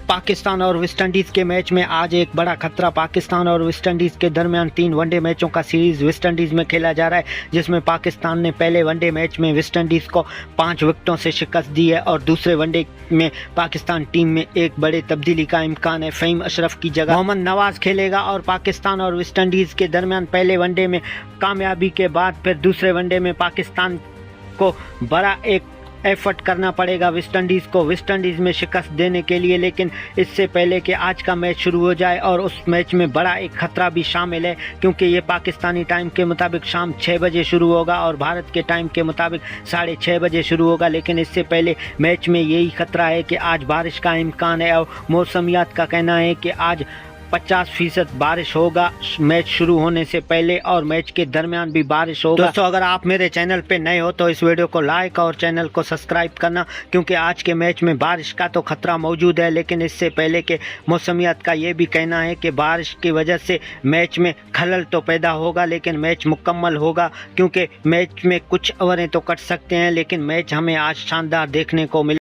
पाकिस्तान और West Indies के match में आज एक बड़ा खतरा पाकिस्तान और वेस्ट इंडीज़ के दरमियान 3 वनडे मैचों का सीरीज़ वेस्ट इंडीज़ में खेला जा रहा है, जिसमें पाकिस्तान ने पहले वनडे मैच में वेस्ट इंडीज़ को 5 विकेटों से शिकस्त दी है और दूसरे वनडे में पाकिस्तान टीम में एक बड़े तब्दीली का इम्कान है। फ़हीम अशरफ की जगह मोहम्मद नवाज़ खेलेगा और पाकिस्तान और वेस्ट इंडीज़ के दरमियान पहले वनडे में कामयाबी के बाद फिर दूसरे वनडे में पाकिस्तान को बड़ा एक एफर्ट करना पड़ेगा वेस्ट इंडीज़ में शिकस्त देने के लिए। लेकिन इससे पहले कि आज का मैच शुरू हो जाए और उस मैच में बड़ा एक ख़तरा भी शामिल है, क्योंकि ये पाकिस्तानी टाइम के मुताबिक शाम 6 बजे शुरू होगा और भारत के टाइम के मुताबिक 6:30 बजे शुरू होगा। लेकिन इससे पहले मैच में यही ख़तरा है कि आज बारिश का इम्कान है और मौसमियात का कहना है कि आज 50% बारिश होगा मैच शुरू होने से पहले और मैच के दरमियान भी बारिश होगा। दोस्तों, अगर आप मेरे चैनल पे नए हो तो इस वीडियो को लाइक और चैनल को सब्सक्राइब करना, क्योंकि आज के मैच में बारिश का तो खतरा मौजूद है। लेकिन इससे पहले के मौसमियात का ये भी कहना है कि बारिश की वजह से मैच में खलल तो पैदा होगा लेकिन मैच मुकम्मल होगा, क्योंकि मैच में कुछ ओवरें तो कट सकते हैं लेकिन मैच हमें आज शानदार देखने को मिले।